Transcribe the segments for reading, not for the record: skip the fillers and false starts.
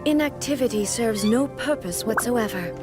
Inactivity serves no purpose whatsoever.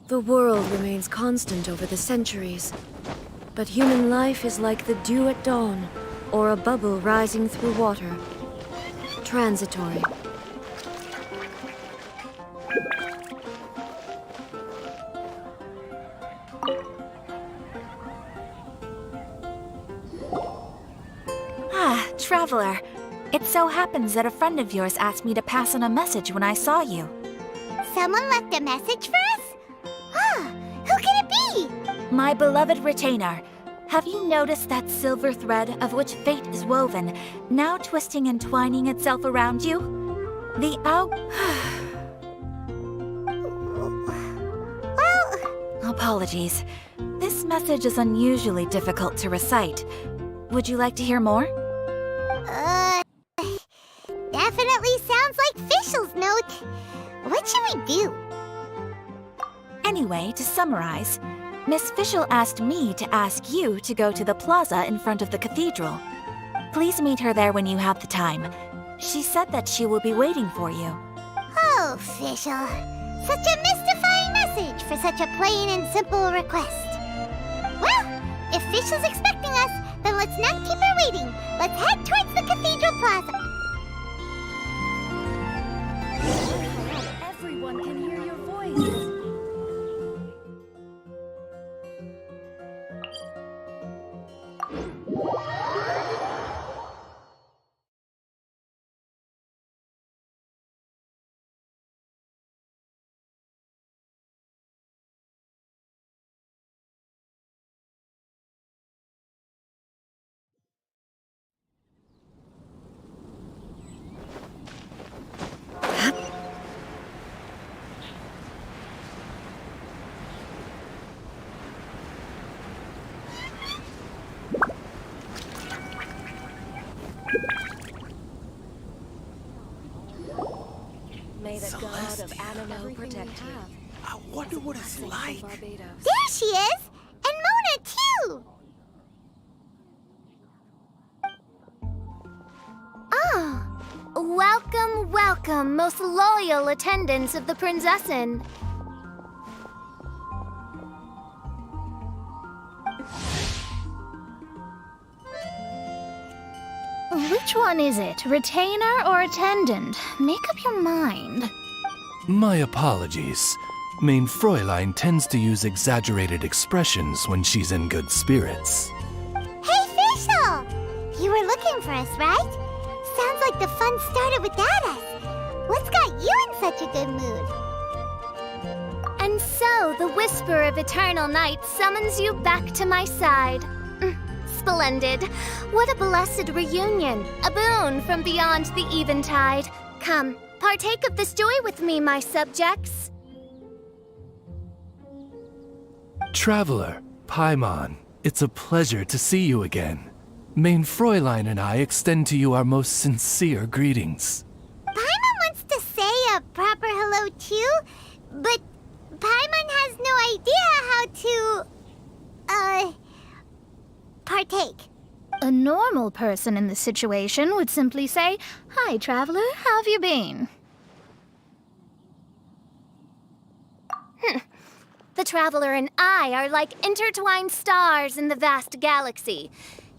The world remains constant over the centuries, but human life is like the dew at dawn, or a bubble rising through water. Transitory. Ah, Traveler. It so happens that a friend of yours asked me to pass on a message when I saw you. Someone left a message for us? Ah, who can it be? My beloved retainer. Have you noticed that silver thread of which fate is woven, now twisting and twining itself around you? The Well... Apologies. This message is unusually difficult to recite. Would you like to hear more? Definitely sounds like Fischl's note. What should we do? Anyway, to summarize, Miss Fischl asked me to ask you to go to the plaza in front of the cathedral. Please meet her there when you have the time. She said that she will be waiting for you. Oh, Fischl. Such a mystifying message for such a plain and simple request. Well, if Fischl's expecting us, then let's not keep her waiting. Let's head towards the cathedral plaza. Everyone can hear your voice. May the god of Animo protect you. I wonder what it's like. There she is! And Mona, too! Ah, welcome, welcome, most loyal attendants of the Prinzessin. Which one is it, retainer or attendant? Make up your mind. My apologies. Main Fräulein tends to use exaggerated expressions when she's in good spirits. Hey, Fischl! You were looking for us, right? Sounds like the fun started without us. What's got you in such a good mood? And so, the whisper of eternal night summons you back to my side. Splendid. What a blessed reunion. A boon from beyond the eventide. Come, partake of this joy with me, my subjects. Traveler, Paimon, it's a pleasure to see you again. Main Fräulein and I extend to you our most sincere greetings. Paimon wants to say a proper hello too, but Paimon has no idea how to, partake. A normal person in this situation would simply say, "Hi, traveler, how have you been?" The Traveler and I are like intertwined stars in the vast galaxy.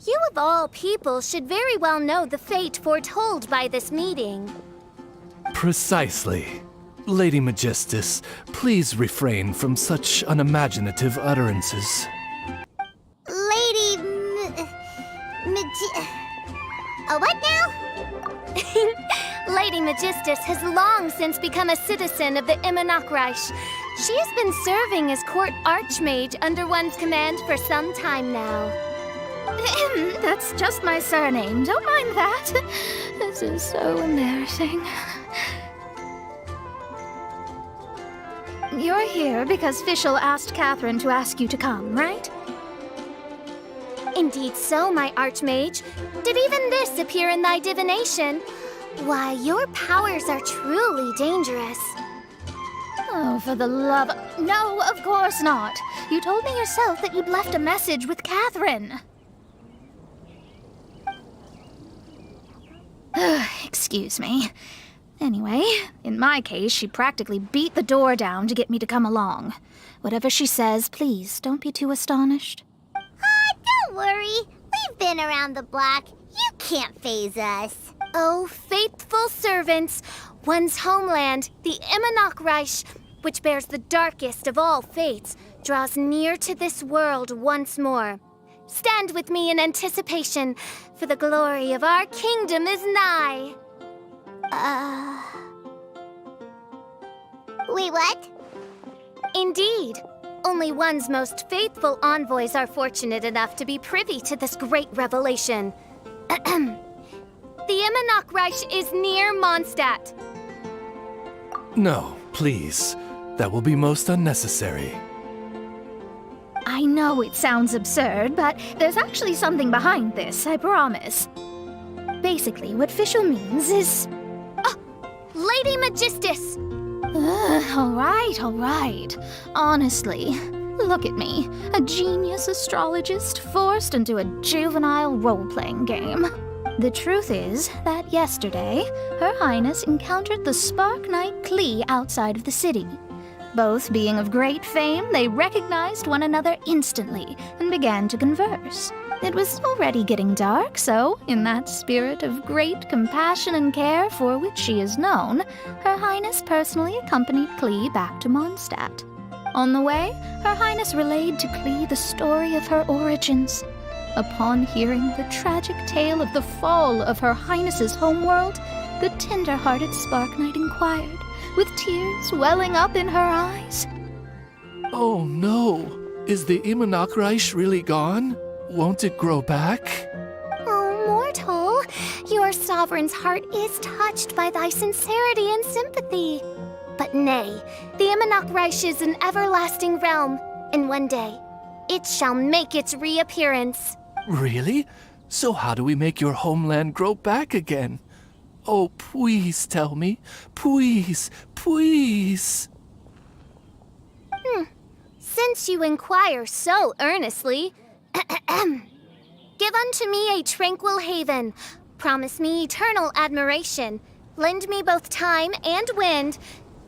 You of all people should very well know the fate foretold by this meeting. Precisely. Lady Magistus, please refrain from such unimaginative utterances. What now? Lady Magistus has long since become a citizen of the Immanok. She has been serving as court archmage under one's command for some time now. That's just my surname. Don't mind that. This is so embarrassing. You're here because Fischl asked Catherine to ask you to come, right? Indeed so, my archmage. Did even this appear in thy divination? Why, your powers are truly dangerous. Oh, for the love of... No, of course not. You told me yourself that you'd left a message with Catherine. Excuse me. Anyway, in my case, she practically beat the door down to get me to come along. Whatever she says, please don't be too astonished. Don't worry. We've been around the block. You can't faze us. Oh, faithful servants, one's homeland, the Immanok, which bears the darkest of all fates, draws near to this world once more. Stand with me in anticipation, for the glory of our kingdom is nigh. Wait, what? Indeed. Only one's most faithful envoys are fortunate enough to be privy to this great revelation. The Immanok is near Mondstadt. No, please. That will be most unnecessary. I know it sounds absurd, but there's actually something behind this, I promise. Basically, what Fischl means is... Lady Magistus! All right. Honestly, look at me. A genius astrologist forced into a juvenile role-playing game. The truth is that yesterday, Her Highness encountered the Spark Knight Klee outside of the city. Both being of great fame, they recognized one another instantly and began to converse. It was already getting dark, so, in that spirit of great compassion and care for which she is known, Her Highness personally accompanied Klee back to Mondstadt. On the way, Her Highness relayed to Klee the story of her origins. Upon hearing the tragic tale of the fall of Her Highness's homeworld, the tender-hearted Spark Knight inquired, with tears welling up in her eyes. Oh no! Is the Immanok really gone? Won't it grow back? Oh, mortal, your sovereign's heart is touched by thy sincerity and sympathy. But nay, the Immanok is an everlasting realm, and one day, it shall make its reappearance. Really? So how do we make your homeland grow back again? Oh, please tell me. Please, please. Since you inquire so earnestly, give unto me a tranquil haven. Promise me eternal admiration. Lend me both time and wind,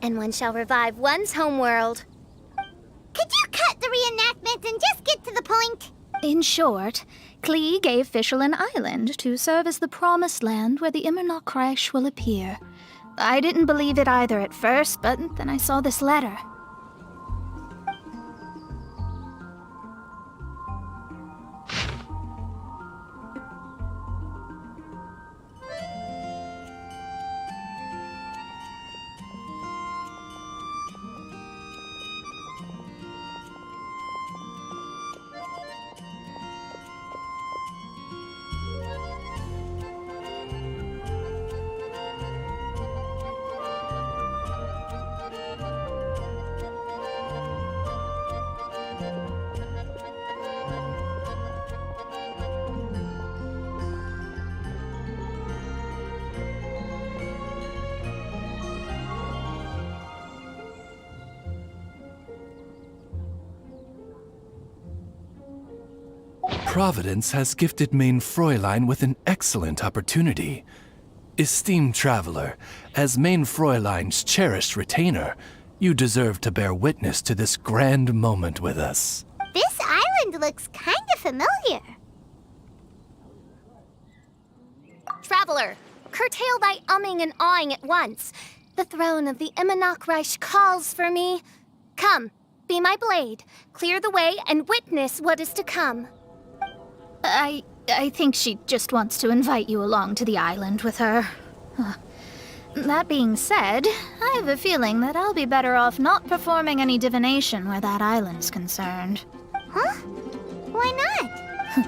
and one shall revive one's homeworld. Could you cut the reenactment and just get to the point? In short, Klee gave Fischl an island to serve as the promised land where the Immanok will appear. I didn't believe it either at first, but then I saw this letter. Providence has gifted Main Fräulein with an excellent opportunity. Esteemed traveler, as Main Fräulein's cherished retainer, you deserve to bear witness to this grand moment with us. This island looks kind of familiar. Traveler, curtail thy umming and awing at once. The throne of the Imanoc Reich calls for me. Come, be my blade, clear the way, and witness what is to come. I think she just wants to invite you along to the island with her. That being said, I have a feeling that I'll be better off not performing any divination where that island's concerned. Huh? Why not?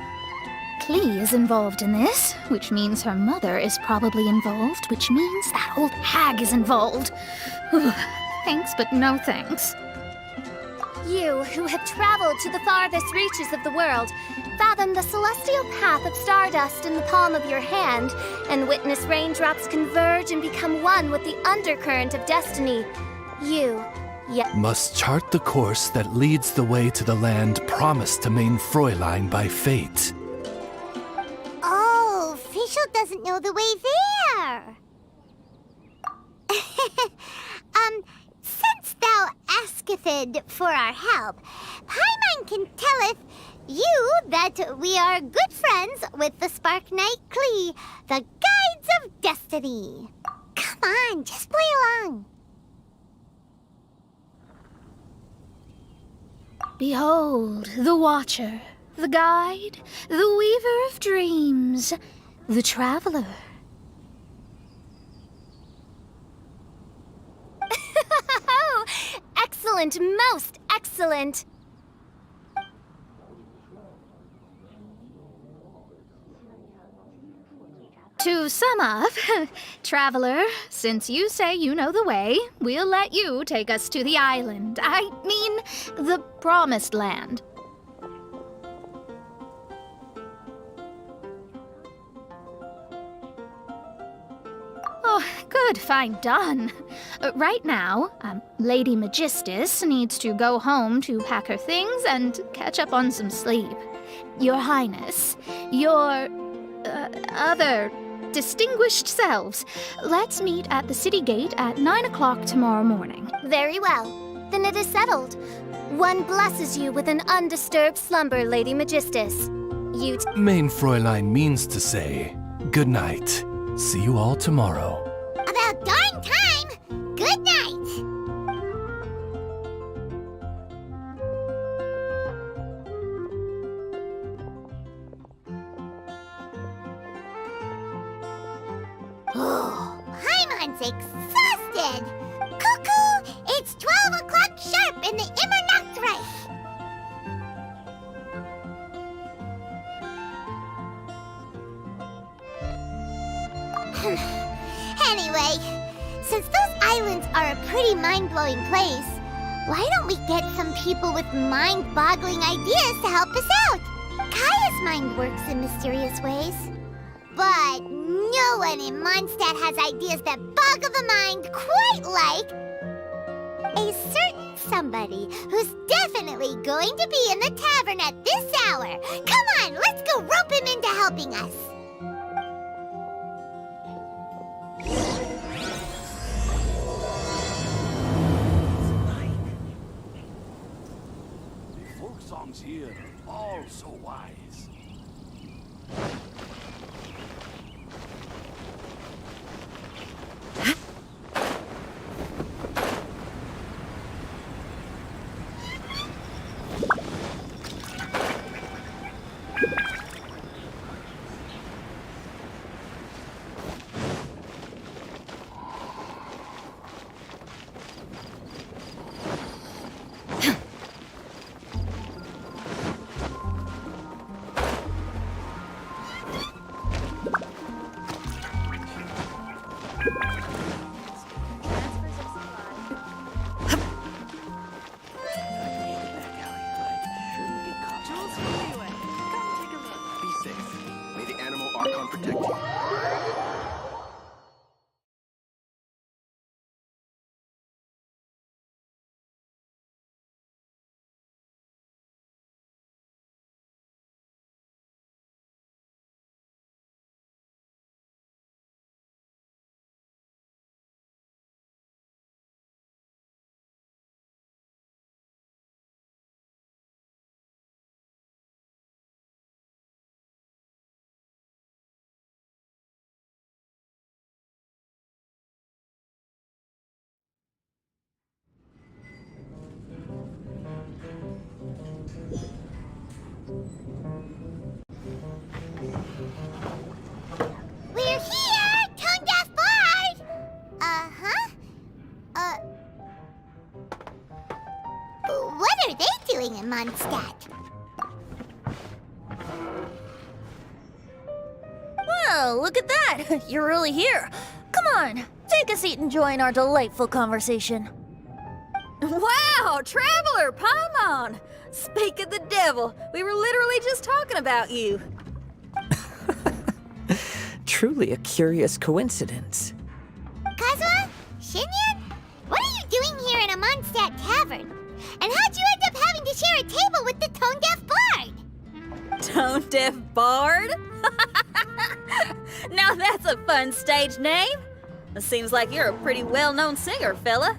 Klee is involved in this, which means her mother is probably involved, which means that old hag is involved. Thanks, but no thanks. You, who have traveled to the farthest reaches of the world, fathom the celestial path of stardust in the palm of your hand, and witness raindrops converge and become one with the undercurrent of destiny. You, yet Must chart the course that leads the way to the land promised to Main Fräulein by fate. Oh, Fischl doesn't know the way there. Since thou asketh for our help, Paimon can telleth you that we are good friends with the Spark Knight Klee, the Guides of Destiny. Come on, just play along. Behold, the Watcher, the Guide, the Weaver of Dreams, the Traveler. excellent, most excellent. To sum up, Traveler, since you say you know the way, we'll let you take us to the island. I mean, the Promised Land. Oh, good, fine, done. Right now, Lady Magistus needs to go home to pack her things and catch up on some sleep. Your Highness, your other distinguished selves, let's meet at the city gate at 9 o'clock tomorrow morning. Very well. Then it is settled. One blesses you with an undisturbed slumber, Lady Magistus. You Main Fräulein means to say, good night. See you all tomorrow. About darn time! Good night! Oh, Paimon's exhausted! Cuckoo! It's 12 o'clock sharp in the Immernachtreich! Anyway, since those islands are a pretty mind-blowing place, why don't we get some people with mind-boggling ideas to help us out? Kaya's mind works in mysterious ways. But no one in Mondstadt has ideas that boggle the mind quite like a certain somebody who's definitely going to be in the tavern at this hour. Come on, let's go rope him into helping us. Folk songs here are all so wise. Be safe. May the animal Archon protect you. We're here, Tone Deaf Bard! Uh-huh. What are they doing in Mondstadt? Well, look at that! You're really here. Come on, take a seat and join our delightful conversation. Wow, Traveler, Paimon! Speak of the devil, we were literally just talking about you. Truly a curious coincidence. Kazuha? Shinyan? What are you doing here in a Mondstadt tavern? And how'd you end up having to share a table with the Tone Deaf Bard? Tone Deaf Bard? Now that's a fun stage name. It seems like you're a pretty well-known singer, fella.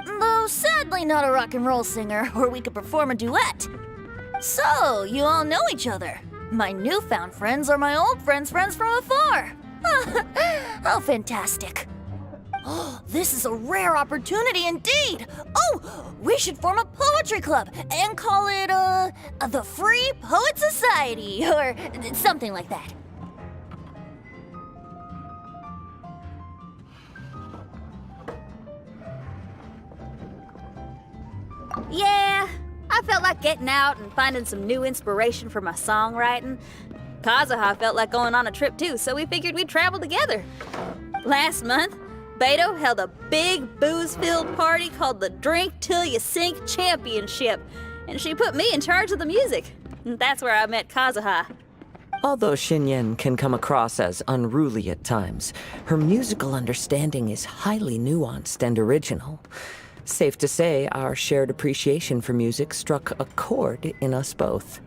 Though sadly not a rock and roll singer, or we could perform a duet. So, you all know each other. My newfound friends are my old friends' friends from afar. How fantastic. Oh, this is a rare opportunity indeed. Oh, we should form a poetry club and call it, the Free Poet Society, or something like that. Yeah, I felt like getting out and finding some new inspiration for my songwriting. Kazuha felt like going on a trip too, so we figured we'd travel together. Last month, Beto held a big booze-filled party called the Drink Till You Sink Championship, and she put me in charge of the music. And that's where I met Kazuha. Although Shinyen can come across as unruly at times, her musical understanding is highly nuanced and original. Safe to say, our shared appreciation for music struck a chord in us both.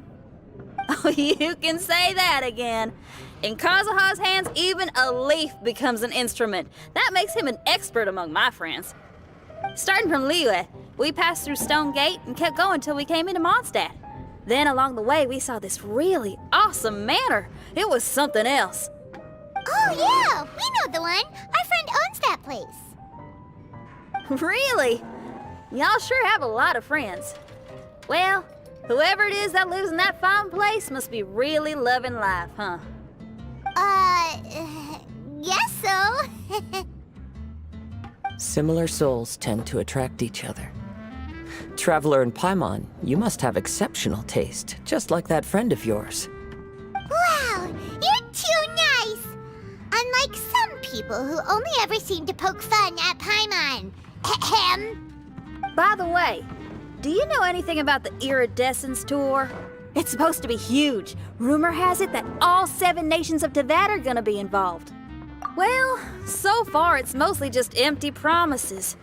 Oh, you can say that again. In Kazuha's hands, even a leaf becomes an instrument. That makes him an expert among my friends. Starting from Liyue, we passed through Stone Gate and kept going till we came into Mondstadt. Then along the way, we saw this really awesome manor. It was something else. Oh yeah, we know the one. Our friend owns that place. Really? Y'all sure have a lot of friends. Well, whoever it is that lives in that fine place must be really loving life, huh? Guess so. Similar souls tend to attract each other. Traveler and Paimon, you must have exceptional taste, just like that friend of yours. Wow, you're too nice. Unlike some people who only ever seem to poke fun at Paimon. Ahem. By the way, do you know anything about the Iridescence Tour? It's supposed to be huge. Rumor has it that all 7 nations of Teyvat are gonna be involved. Well, so far it's mostly just empty promises.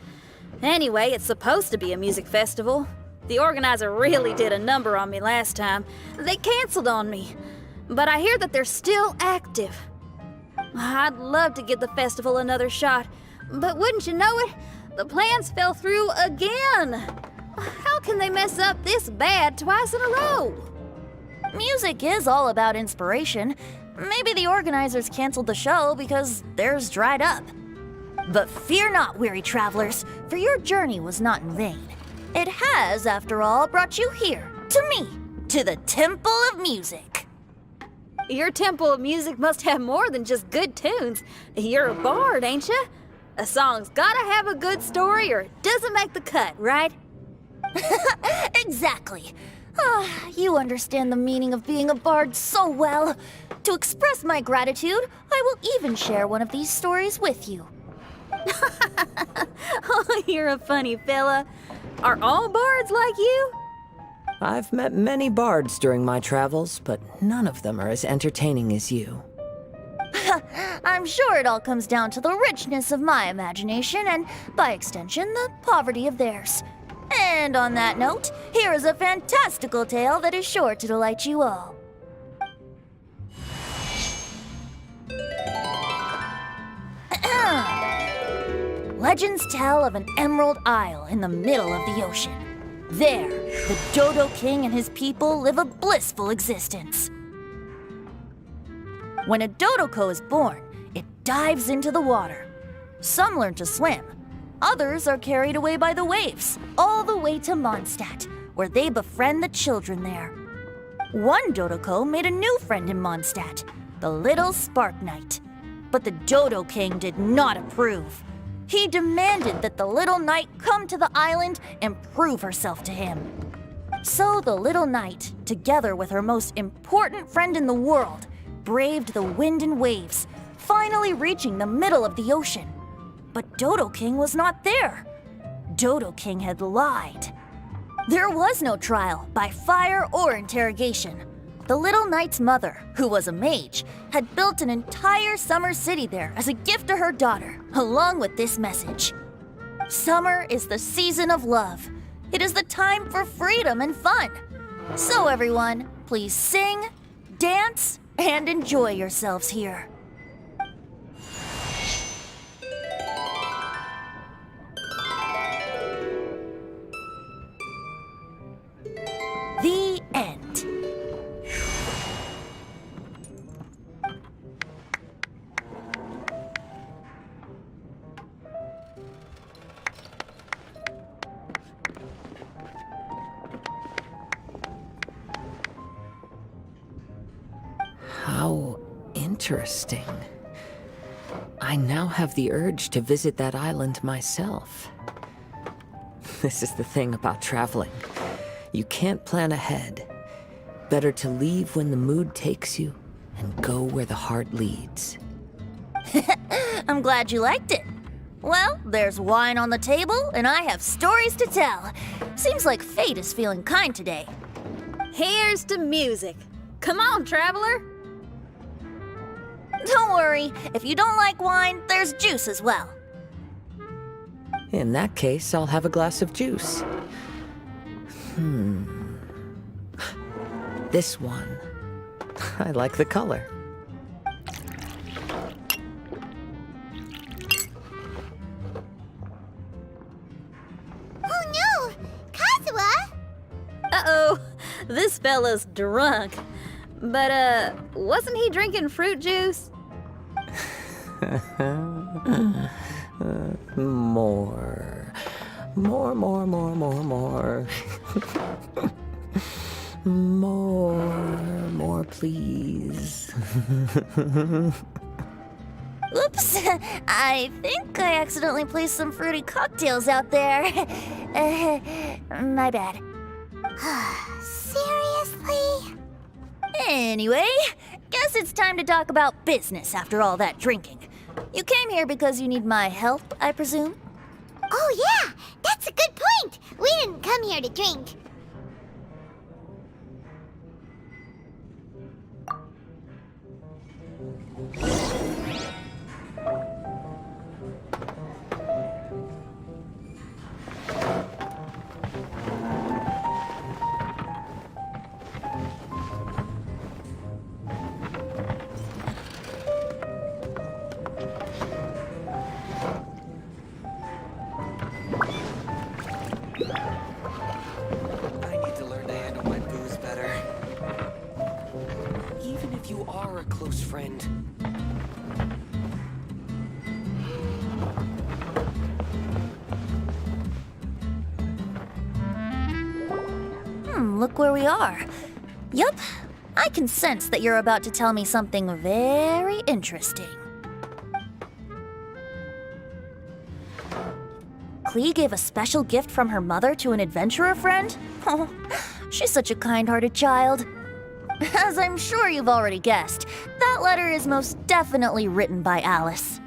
Anyway, it's supposed to be a music festival. The organizer really did a number on me last time. They canceled on me. But I hear that they're still active. I'd love to give the festival another shot, but wouldn't you know it, the plans fell through again. How can they mess up this bad twice in a row? Music is all about inspiration. Maybe the organizers canceled the show because theirs dried up. But fear not, weary travelers, for your journey was not in vain. It has, after all, brought you here, to me, to the Temple of Music. Your Temple of Music must have more than just good tunes. You're a bard, ain't ya? A song's gotta have a good story or it doesn't make the cut, right? Exactly. You understand the meaning of being a bard so well. To express my gratitude, I will even share one of these stories with you. Oh, you're a funny fella. Are all bards like you? I've met many bards during my travels, but none of them are as entertaining as you. I'm sure it all comes down to the richness of my imagination and, by extension, the poverty of theirs. And on that note, here is a fantastical tale that is sure to delight you all. Legends tell of an emerald isle in the middle of the ocean. There, the Dodo King and his people live a blissful existence. When a Dodoko is born, it dives into the water. Some learn to swim. Others are carried away by the waves, all the way to Mondstadt, where they befriend the children there. One Dodoko made a new friend in Mondstadt. the Little Spark Knight. But the Dodo King did not approve. He demanded that the little knight come to the island and prove herself to him. So the little knight, together with her most important friend in the world, braved the wind and waves, finally reaching the middle of the ocean. But Dodo King was not there. Dodo King had lied. There was no trial by fire or interrogation. The little knight's mother, who was a mage, had built an entire summer city there as a gift to her daughter, along with this message. Summer is the season of love. It is the time for freedom and fun. So everyone, please sing, dance, and enjoy yourselves here. The end. How interesting. I now have the urge to visit that island myself. This is the thing about traveling. You can't plan ahead. Better to leave when the mood takes you and go where the heart leads. I'm glad you liked it. Well, there's wine on the table, and I have stories to tell. Seems like fate is feeling kind today. Here's to music. Come on, traveler. Don't worry, if you don't like wine, there's juice as well. In that case, I'll have a glass of juice. This one. I like the color. Oh no! Kazuha! Uh-oh, this fella's drunk. But, wasn't he drinking fruit juice? More. More, please. Oops, I think I accidentally placed some fruity cocktails out there. My bad. Seriously? Anyway, guess it's time to talk about business after all that drinking. You came here because you need my help, I presume? Oh yeah, that's a good point. We didn't come here to drink. I need to learn to handle my booze better. Even if you are a close friend. Look where we are. Yup, I can sense that you're about to tell me something very interesting. Klee gave a special gift from her mother to an adventurer friend? Oh, she's such a kind-hearted child. As I'm sure you've already guessed, that letter is most definitely written by Alice.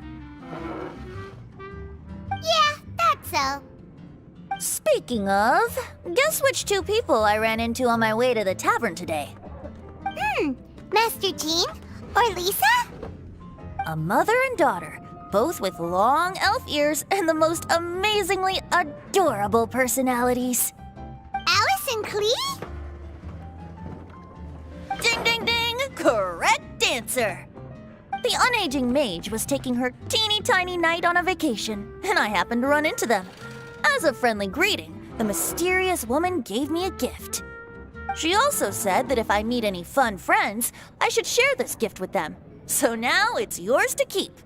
Yeah, that's so. Speaking of, guess which two people I ran into on my way to the tavern today? Master Jean? Or Lisa? A mother and daughter, both with long elf ears and the most amazingly adorable personalities. Alice and Klee? Ding, ding, ding! Correct answer! The unaging mage was taking her teeny tiny knight on a vacation, and I happened to run into them. As a friendly greeting, the mysterious woman gave me a gift. She also said that if I meet any fun friends, I should share this gift with them. So now it's yours to keep.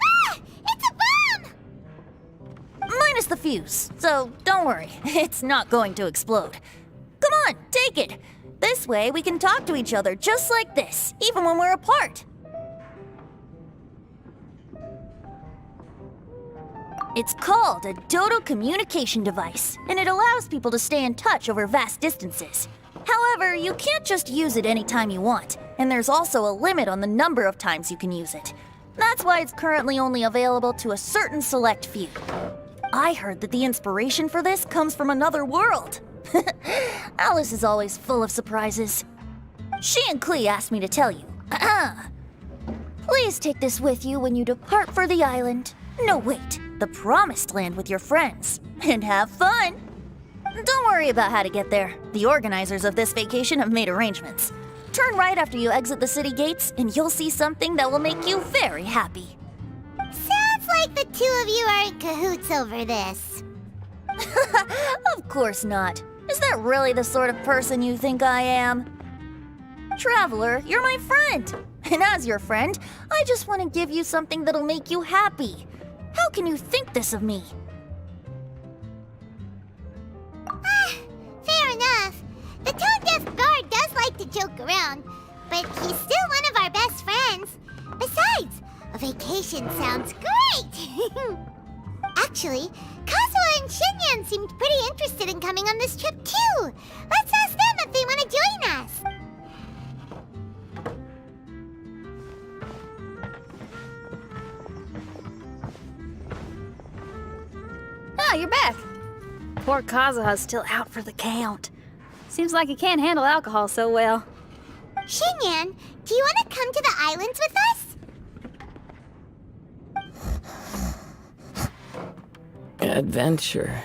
Ah! It's a bomb! Minus the fuse, so don't worry, it's not going to explode. Come on, naked. This way, we can talk to each other just like this, even when we're apart. It's called a Dodo communication device, and it allows people to stay in touch over vast distances. However, you can't just use it anytime you want, and there's also a limit on the number of times you can use it. That's why it's currently only available to a certain select few. I heard that the inspiration for this comes from another world. Alice is always full of surprises. She and Klee asked me to tell you. Please take this with you when you depart for the island. No, wait, the Promised Land with your friends. And have fun! Don't worry about how to get there. The organizers of this vacation have made arrangements. Turn right after you exit the city gates, and you'll see something that will make you very happy. Sounds like the two of you are in cahoots over this. Of course not. Is that really the sort of person you think I am? Traveler, you're my friend. And as your friend, I just want to give you something that'll make you happy. How can you think this of me? Fair enough. The tone-deaf guard does like to joke around, but he's still one of our best friends. Besides, a vacation sounds great! Actually, Kazuha and Shinyan seemed pretty interested in coming on this trip too. Let's ask them if they want to join us. Ah, you're back. Poor Kazuha's still out for the count. Seems like he can't handle alcohol so well. Shinyan, do you want to come to the islands with us? Adventure.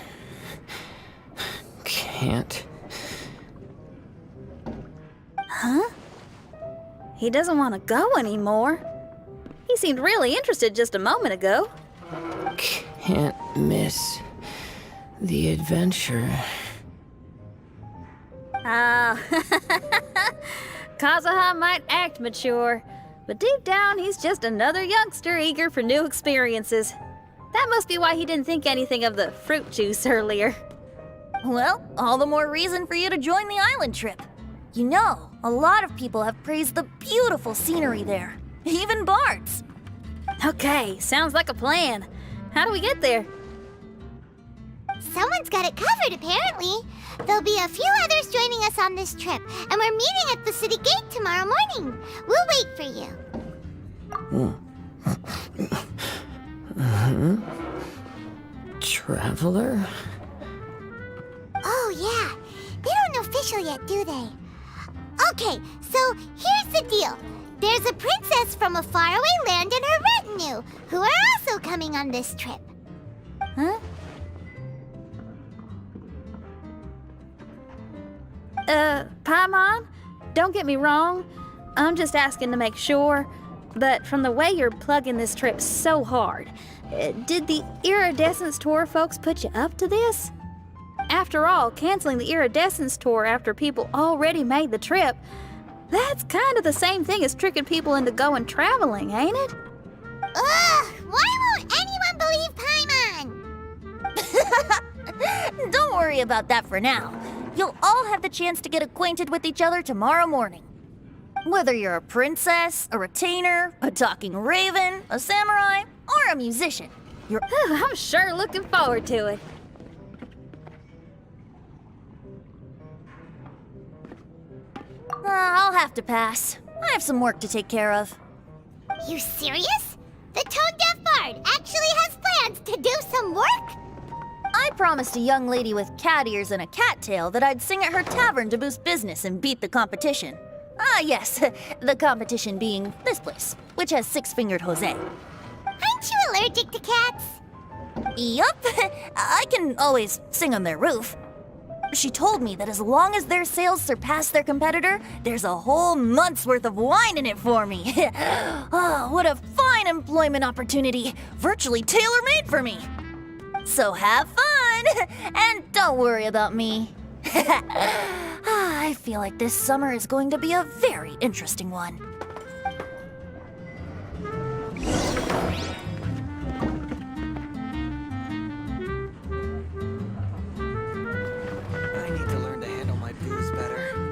Can't. Huh? He doesn't want to go anymore. He seemed really interested just a moment ago. Can't miss the adventure. Ah, Kazuha might act mature, but deep down he's just another youngster eager for new experiences. That must be why he didn't think anything of the fruit juice earlier. Well, all the more reason for you to join the island trip. You know, a lot of people have praised the beautiful scenery there, even bards. Okay, sounds like a plan. How do we get there? Someone's got it covered, apparently. There'll be a few others joining us on this trip, and we're meeting at the city gate tomorrow morning. We'll wait for you. Traveler? Oh, yeah. They don't know official yet, do they? Okay, so here's the deal. There's a princess from a faraway land and her retinue, who are also coming on this trip. Huh? Paimon, don't get me wrong. I'm just asking to make sure. But from the way you're plugging this trip so hard, did the Iridescence Tour folks put you up to this? After all, canceling the Iridescence Tour after people already made the trip, that's kind of the same thing as tricking people into going traveling, ain't it? Ugh! Why won't anyone believe Paimon? Don't worry about that for now. You'll all have the chance to get acquainted with each other tomorrow morning. Whether you're a princess, a retainer, a talking raven, a samurai, or a musician, you're... I'm sure looking forward to it. I'll have to pass. I have some work to take care of. You serious? The tone-deaf bard actually has plans to do some work? I promised a young lady with cat ears and a cat tail that I'd sing at her tavern to boost business and beat the competition. Ah, yes, the competition being this place, which has six-fingered Jose. Aren't you allergic to cats? Yup, I can always sing on their roof. She told me that as long as their sales surpass their competitor, there's a whole month's worth of wine in it for me. Oh, what a fine employment opportunity, virtually tailor-made for me. So have fun, and don't worry about me. I feel like this summer is going to be a very interesting one. I need to learn to handle my booze better.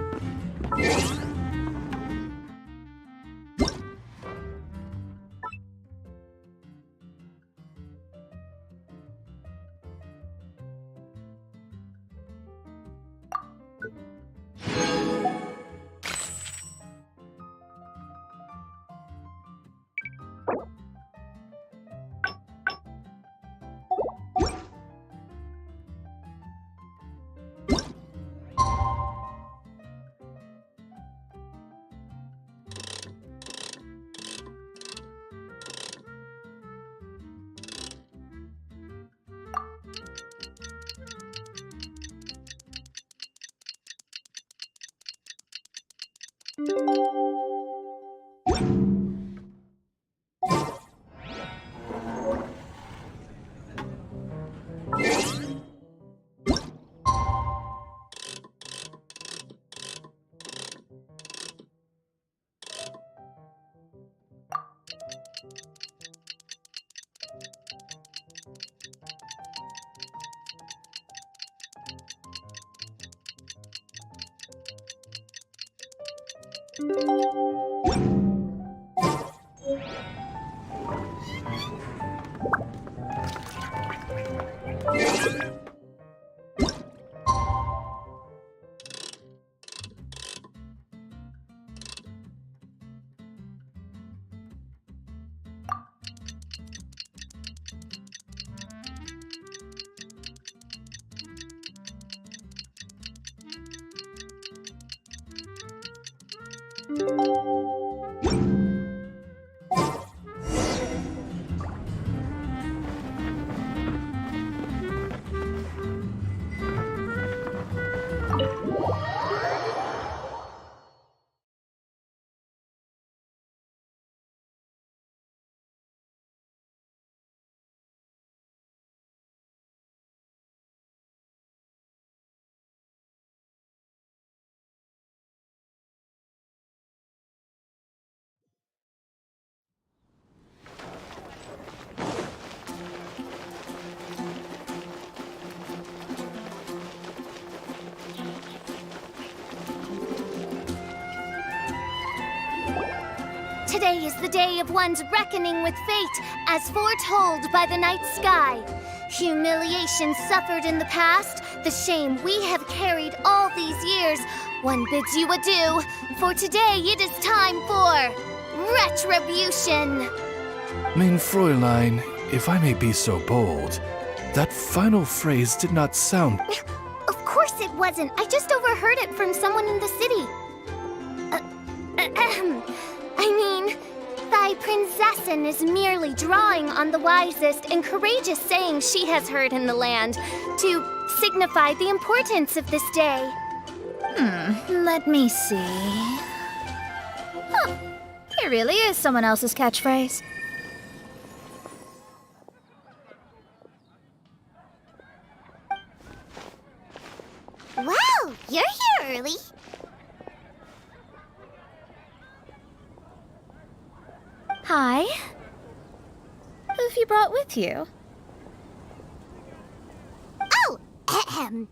Today is the day of one's reckoning with fate, as foretold by the night sky. Humiliation suffered in the past, the shame we have carried all these years, one bids you adieu, for today it is time for retribution. Mein Fräulein, if I may be so bold, that final phrase did not sound... Of course it wasn't. I just overheard it from someone in the city. I mean, thy princessin is merely drawing on the wisest and courageous sayings she has heard in the land to signify the importance of this day. Let me see. Huh, it really is someone else's catchphrase. Wow, you're here early. Hi. Who have you brought with you? Oh, ahem.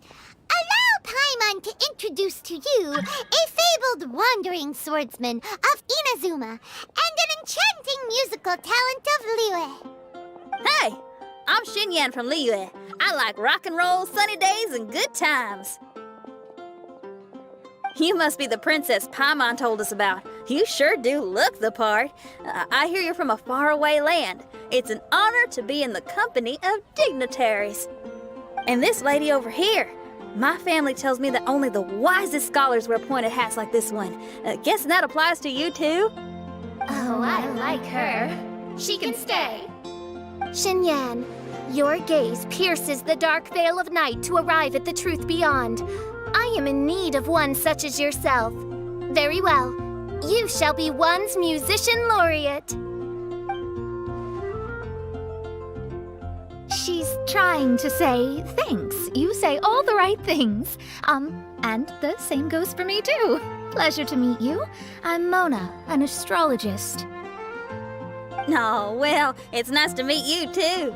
Allow Paimon to introduce to you a fabled wandering swordsman of Inazuma and an enchanting musical talent of Liyue. Hey, I'm Xinyan from Liyue. I like rock and roll, sunny days, and good times. You must be the princess Paimon told us about. You sure do look the part. I hear you're from a faraway land. It's an honor to be in the company of dignitaries. And this lady over here, my family tells me that only the wisest scholars wear pointed hats like this one. Guessing that applies to you too? Oh, I like her. She can stay. Xinyan, your gaze pierces the dark veil of night to arrive at the truth beyond. I am in need of one such as yourself. Very well. You shall be one's musician laureate. She's trying to say thanks. You say all the right things. And the same goes for me too. Pleasure to meet you. I'm Mona, an astrologist. Oh, well, it's nice to meet you too.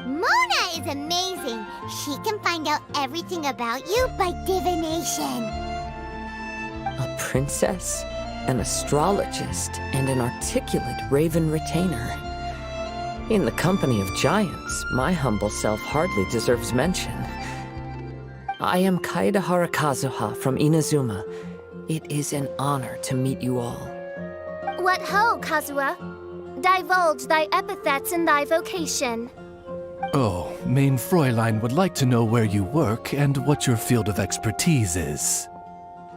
Mona is amazing. She can find out everything about you by divination. A princess, an astrologist, and an articulate raven retainer. In the company of giants, my humble self hardly deserves mention. I am Kaida Harakazuha from Inazuma. It is an honor to meet you all. What ho, Kazuha? Divulge thy epithets and thy vocation. Oh, Mein Fräulein would like to know where you work and what your field of expertise is.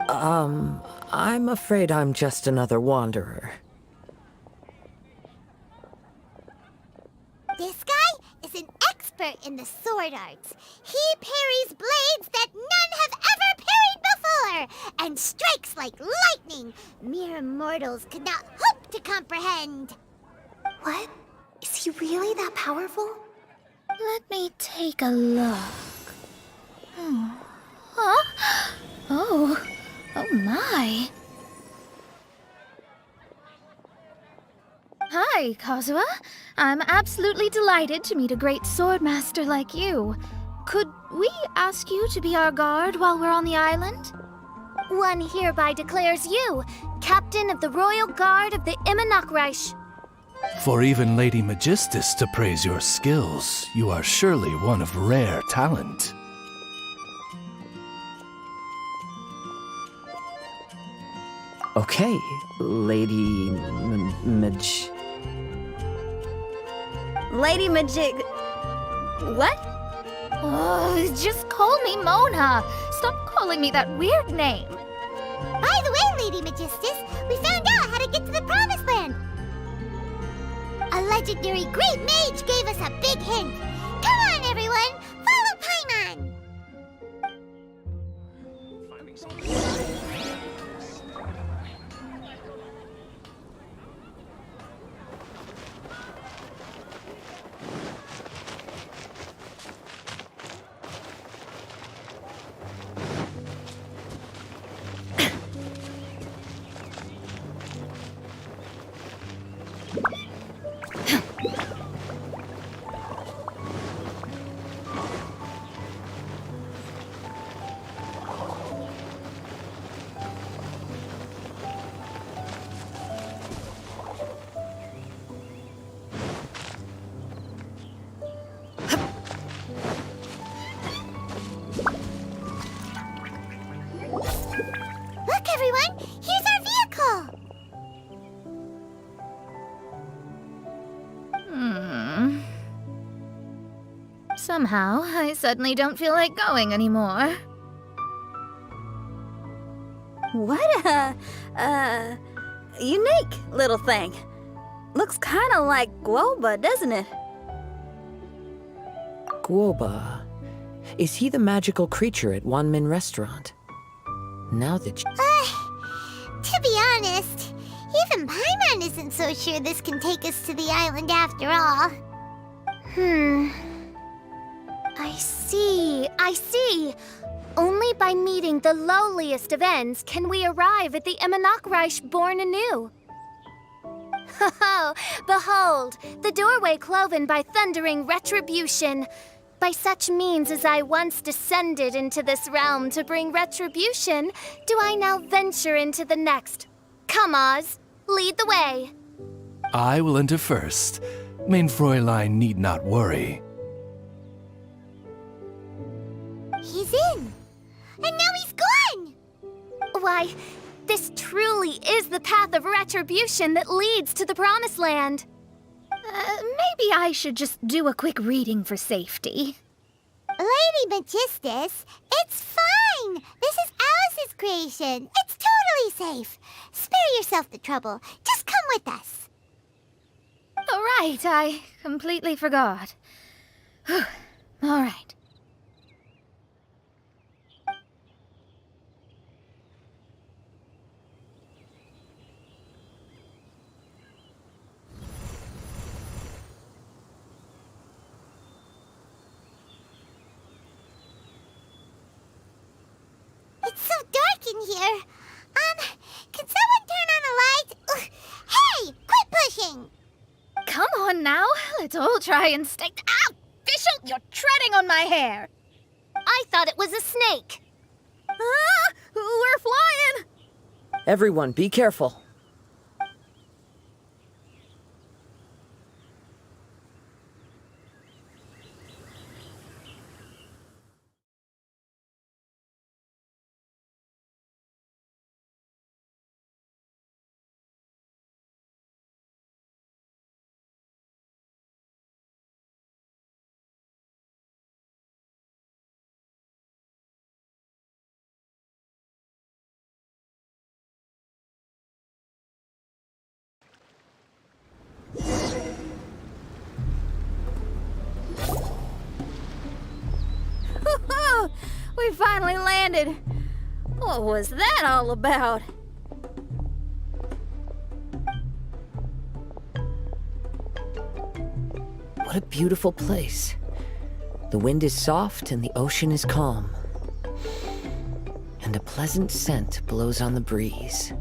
I'm afraid I'm just another wanderer. This guy is an expert in the sword arts. He parries blades that none have ever parried and strikes like lightning. Mere mortals could not hope to comprehend. What? Is he really that powerful? Let me take a look. Huh? Oh my. Hi, Kazuha. I'm absolutely delighted to meet a great swordmaster like you. Could we ask you to be our guard while we're on the island? One hereby declares you Captain of the Royal Guard of the Imanok Reich. For even Lady Magistus to praise your skills, you are surely one of rare talent. Okay, Lady Lady Magic. What? Oh, just call me Mona. Stop calling me that weird name. By the way, Lady Magistus, we found out how to get to the Promised Land. A legendary great mage gave us a big hint. Come on, everyone, follow Paimon. Look, everyone, here's our vehicle. Somehow, I suddenly don't feel like going anymore. What a, unique little thing. Looks kind of like Guoba, doesn't it? Guoba. Is he the magical creature at Wanmin Restaurant? Now that you... To be honest, even Paimon isn't so sure this can take us to the island after all. I see. Only by meeting the lowliest of ends can we arrive at the Imanok Reich born anew. Ho, behold, the doorway cloven by thundering retribution. By such means as I once descended into this realm to bring retribution, do I now venture into the next. Come, Oz, lead the way. I will enter first. Main Fräulein need not worry. He's in. And now he's gone! Why, this truly is the path of retribution that leads to the Promised Land. Maybe I should just do a quick reading for safety. Lady Magistus, it's fine. This is Alice's creation. It's totally safe. Spare yourself the trouble. Just come with us. All right, I completely forgot. All right. It's so dark in here. Can someone turn on a light? Ugh. Hey, quit pushing. Come on now, let's all try and stay... Ah! Fischl, you're treading on my hair! I thought it was a snake. Ah, we're flying! Everyone, be careful. We finally landed. What was that all about? What a beautiful place. The wind is soft and the ocean is calm. And a pleasant scent blows on the breeze.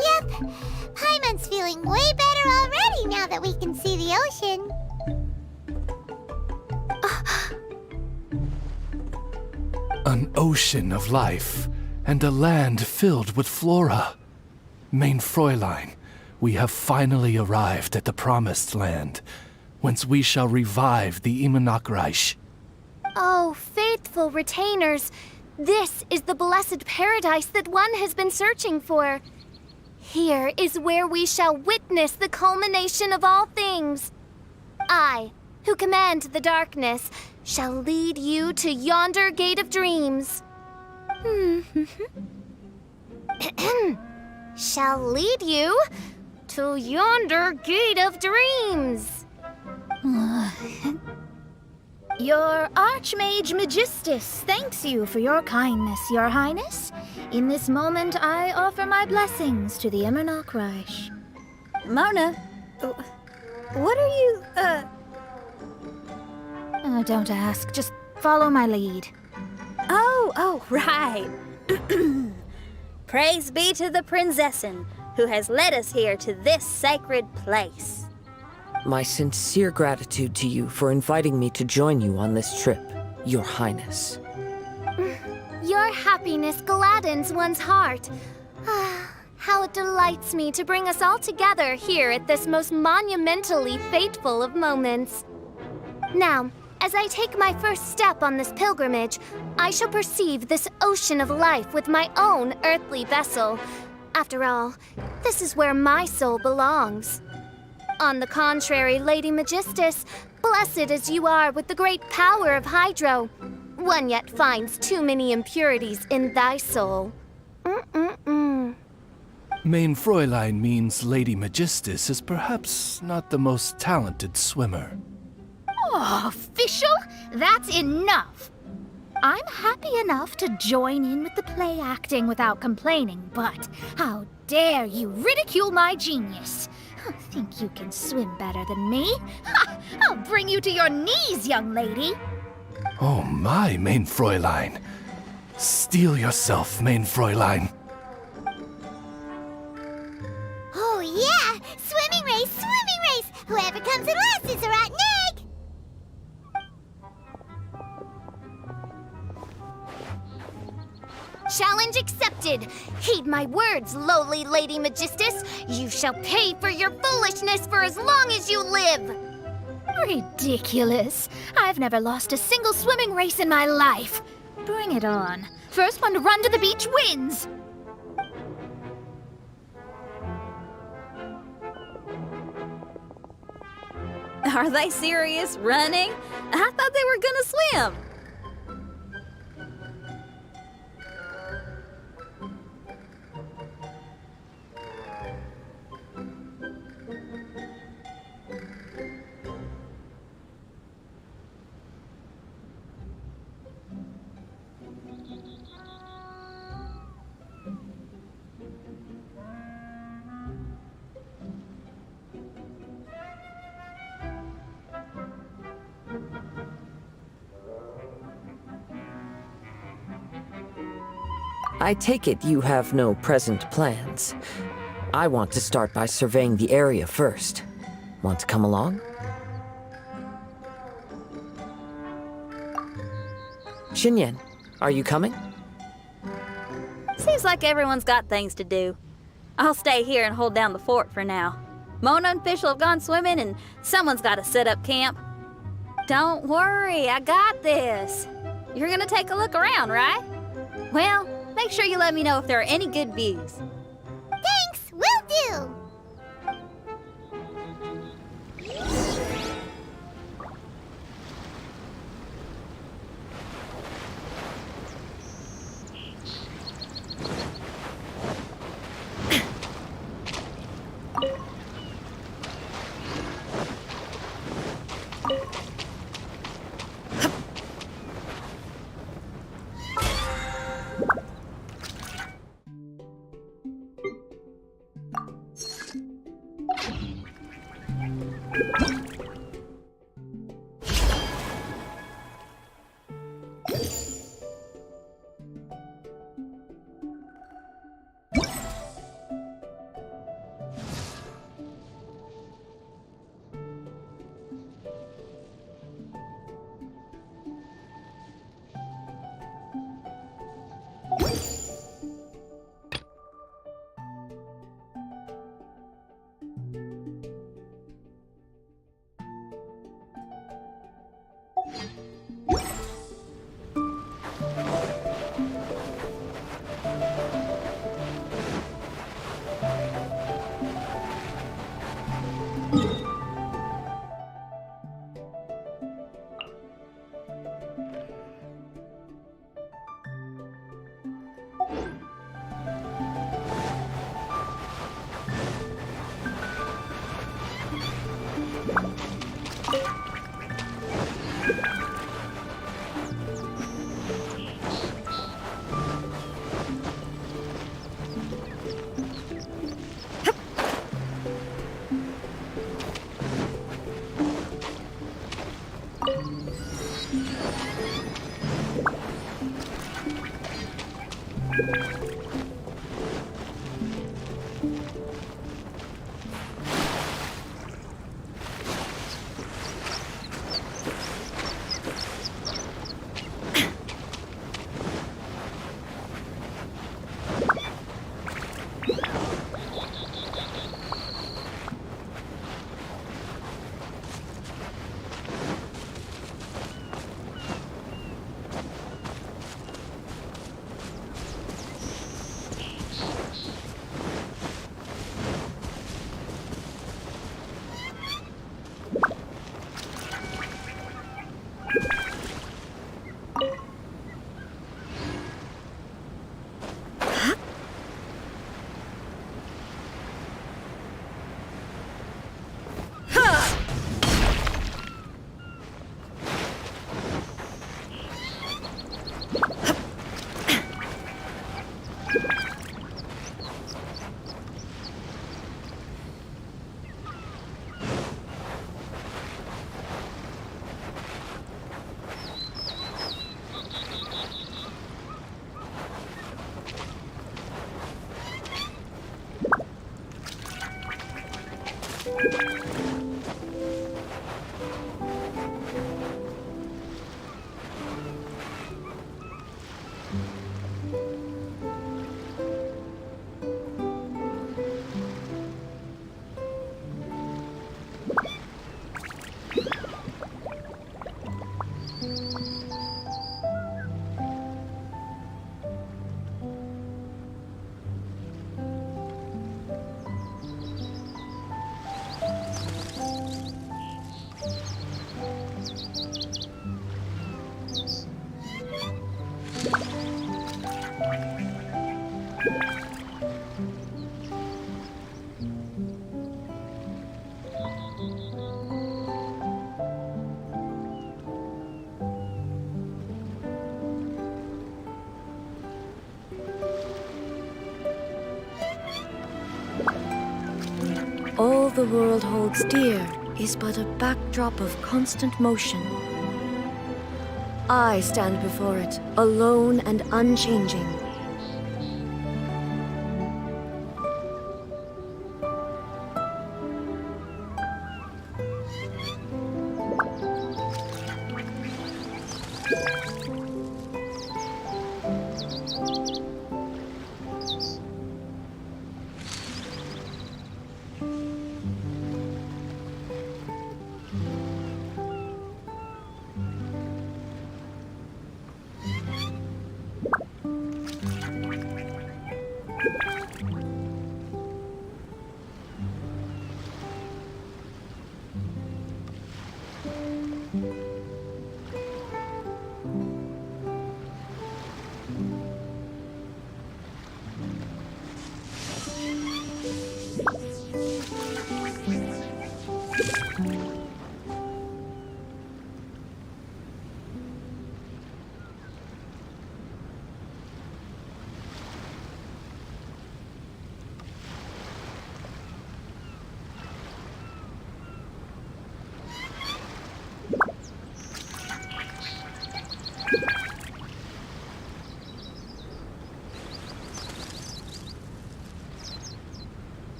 Yep, Paimon's feeling way better already now that we can see the ocean. An ocean of life, and a land filled with flora. Mein Fräulein, we have finally arrived at the Promised Land, whence we shall revive the Imanok. Oh, faithful retainers, this is the blessed paradise that one has been searching for. Here is where we shall witness the culmination of all things. I, who command the darkness, shall lead you to yonder gate of dreams. Shall lead you to yonder gate of dreams. Your Archmage Magistus thanks you for your kindness, Your Highness. In this moment, I offer my blessings to the Imanok Reich. Mona, what are you, Don't ask, just follow my lead. Oh, right. Praise be to the Prinzessin, who has led us here to this sacred place. My sincere gratitude to you for inviting me to join you on this trip, Your Highness. Your happiness gladdens one's heart. How it delights me to bring us all together here at this most monumentally fateful of moments. Now, as I take my first step on this pilgrimage, I shall perceive this ocean of life with my own earthly vessel. After all, this is where my soul belongs. On the contrary, Lady Magistus, blessed as you are with the great power of Hydro, one yet finds too many impurities in thy soul. Mein Fräulein means Lady Magistus is perhaps not the most talented swimmer. Oh, official? That's enough! I'm happy enough to join in with the play acting without complaining, but how dare you ridicule my genius? Think you can swim better than me? Ha! I'll bring you to your knees, young lady! Oh my, Mein Fräulein. Steel yourself, Mein Fräulein. Oh yeah! Swimming race, swimming race! Whoever comes in last is a rotten egg! Challenge accepted. Heed my words, lowly Lady Magistus. You shall pay for your foolishness for as long as you live. Ridiculous. I've never lost a single swimming race in my life. Bring it on. First one to run to the beach wins. Are they serious? Running? I thought they were gonna swim. I take it you have no present plans. I want to start by surveying the area first. Want to come along? Xinyan, are you coming? Seems like everyone's got things to do. I'll stay here and hold down the fort for now. Mona and Fischl have gone swimming, and someone's got to set up camp. Don't worry, I got this. You're gonna take a look around, right? Well, make sure you let me know if there are any good views. Thanks, will do! All the world holds dear is but a backdrop of constant motion. I stand before it, alone and unchanging.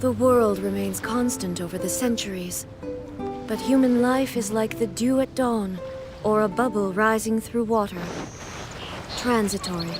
The world remains constant over the centuries, but human life is like the dew at dawn, or a bubble rising through water. Transitory.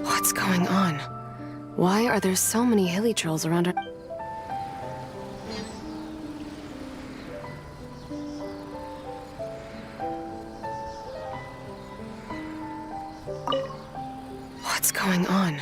What's going on? Why are there so many hilly trolls around our... What's going on?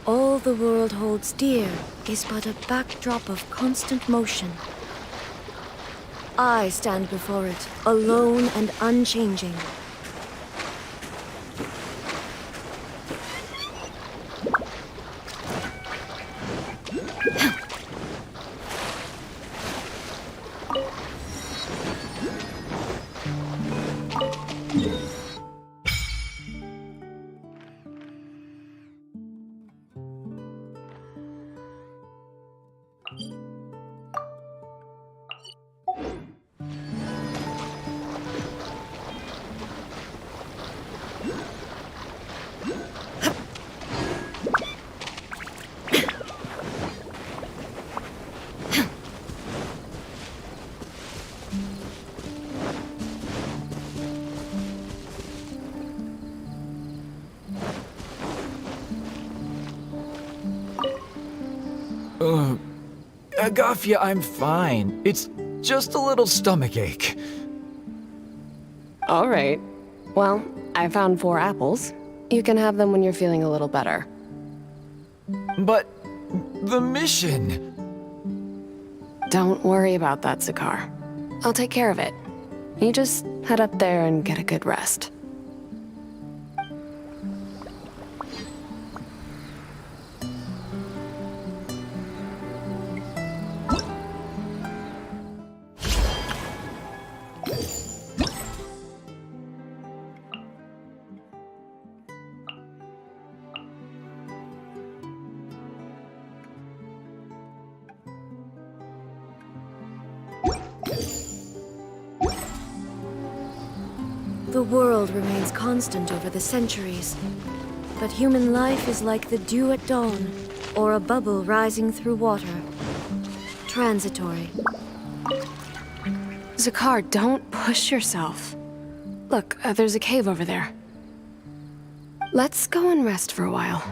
All the world holds dear is but a backdrop of constant motion. I stand before it, alone and unchanging. Agafia, I'm fine. It's just a little stomachache. All right. Well, I found 4 apples. You can have them when you're feeling a little better. But the mission... Don't worry about that, Zakar. I'll take care of it. You just head up there and get a good rest. The world remains constant over the centuries, but human life is like the dew at dawn, or a bubble rising through water. Transitory. Zakar, don't push yourself. Look, there's a cave over there. Let's go and rest for a while.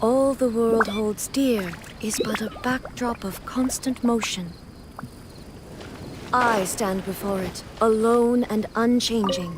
All the world holds dear is but a backdrop of constant motion. I stand before it, alone and unchanging.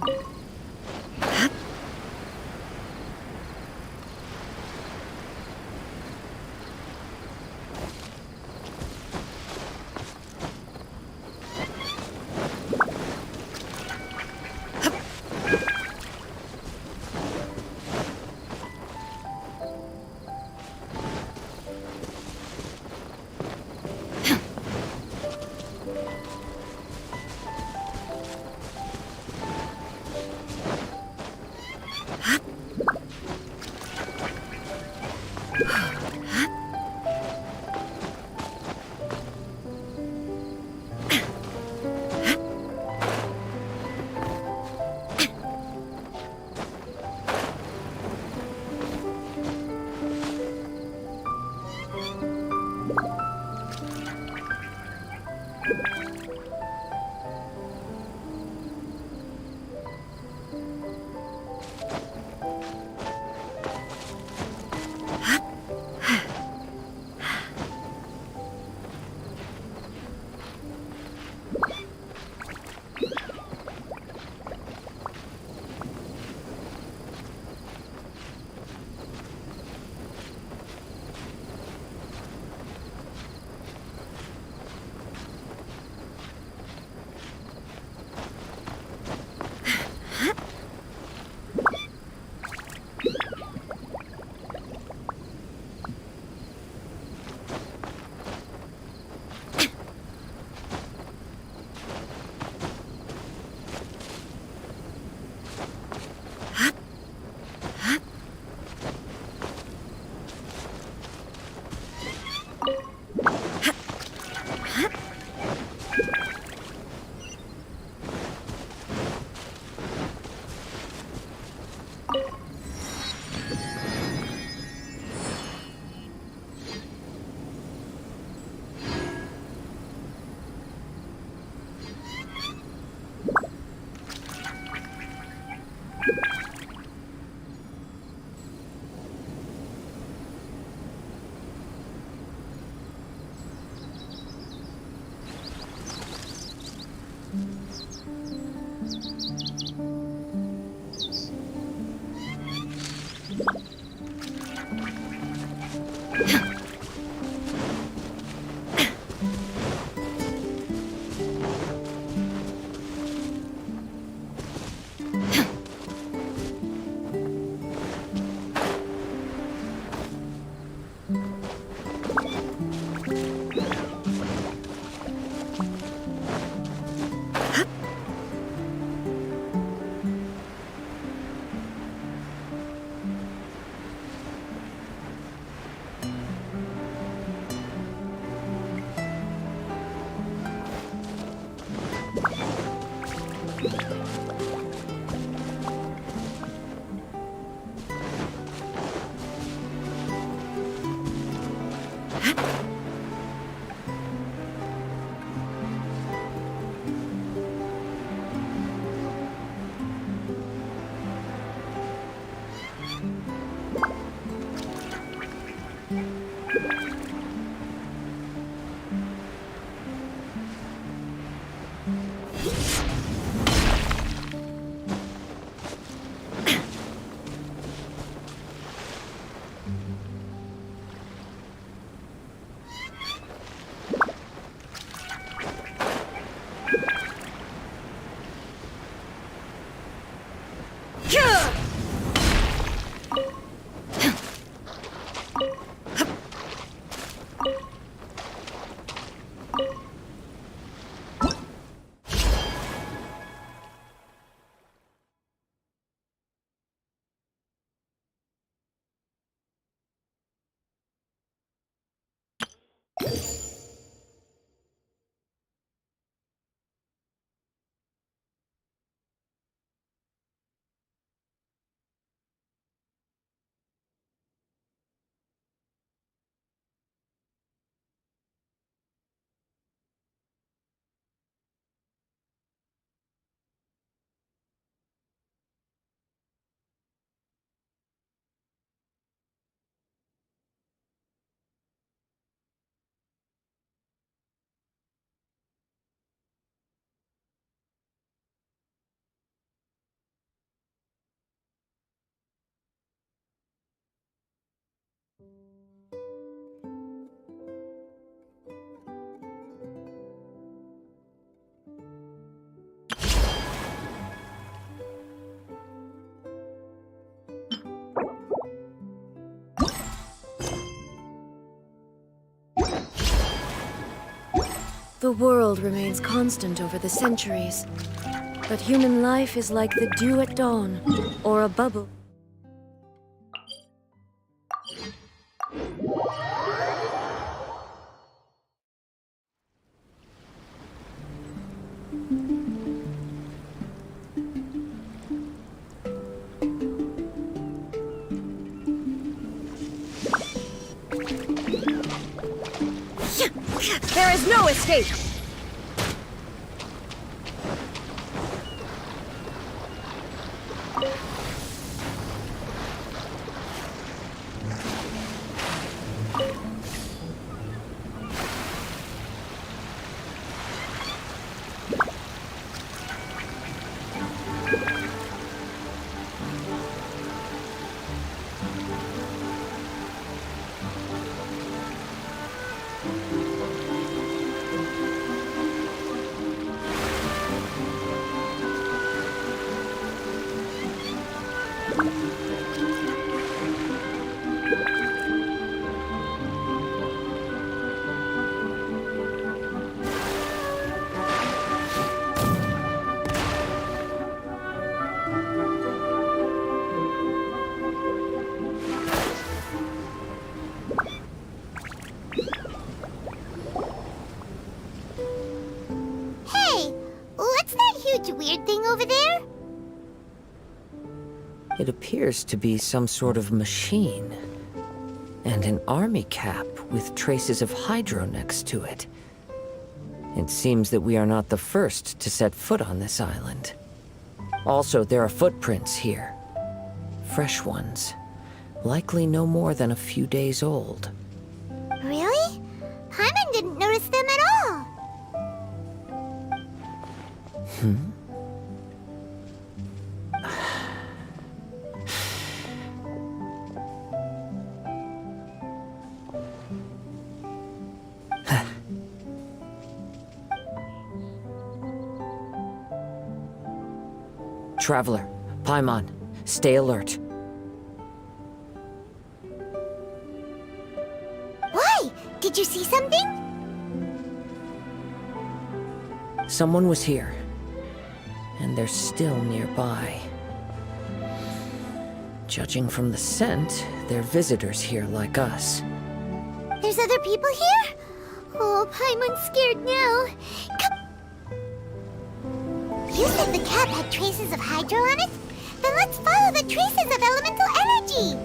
The world remains constant over the centuries, but human life is like the dew at dawn, or a bubble. There is no escape! Hey, what's that huge weird thing over there? It appears to be some sort of machine. And an army cap with traces of hydro next to it. It seems that we are not the first to set foot on this island. Also, there are footprints here. Fresh ones. Likely no more than a few days old. Really? Paimon didn't notice them at all. Traveler, Paimon, stay alert. Why? Did you see something? Someone was here. And they're still nearby. Judging from the scent, they're visitors here like us. There's other people here? Oh, Paimon's scared now. You said the cap had traces of hydro on it? Then let's follow the traces of elemental energy!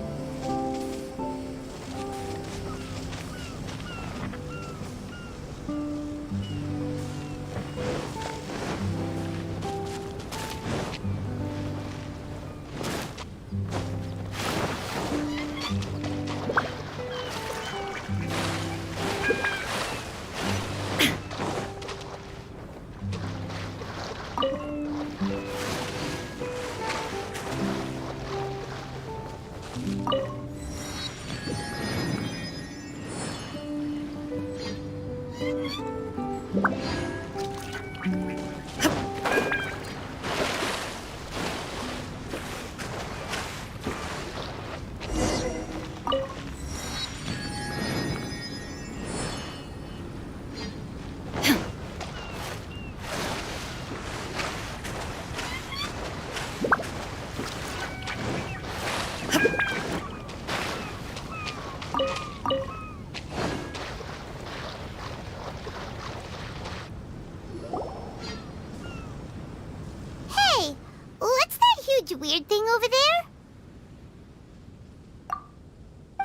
Hey, what's that huge weird thing over there?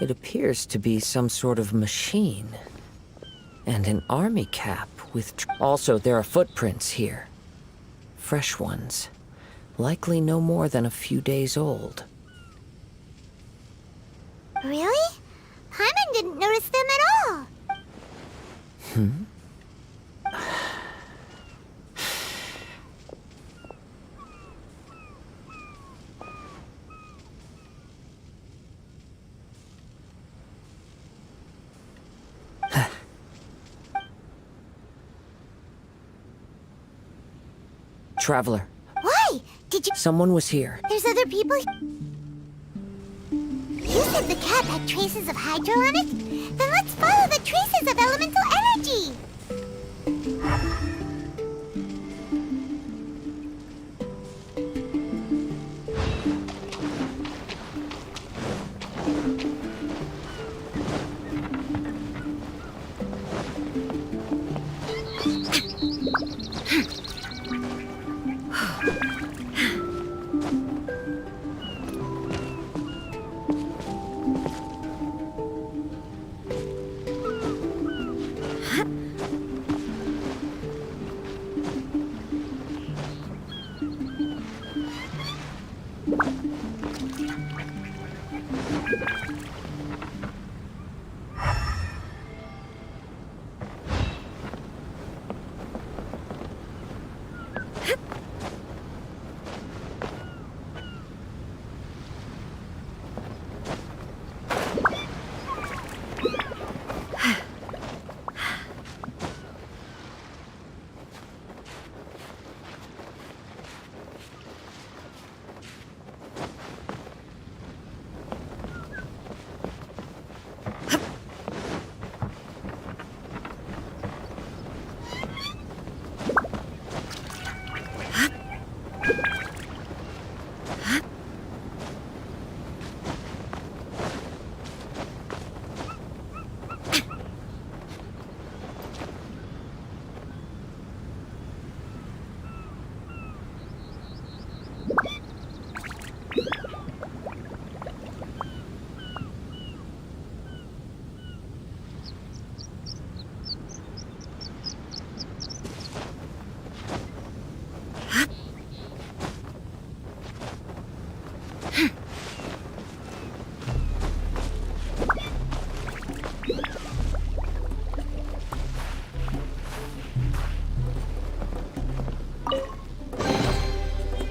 It appears to be some sort of machine. And an army cap with... Also, there are footprints here. Fresh ones. Likely no more than a few days old. Really? Paimon didn't notice them at all. Traveler, Why? Did you... someone was here. There's other people... You said the cap had traces of hydro on it? Then let's follow the traces of elemental energy!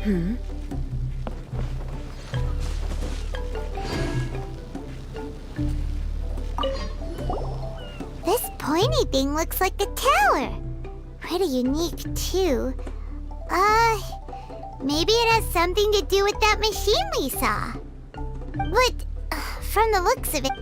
This pointy thing looks like a tower. Pretty unique, too. Maybe it has something to do with that machine we saw. But, from the looks of it...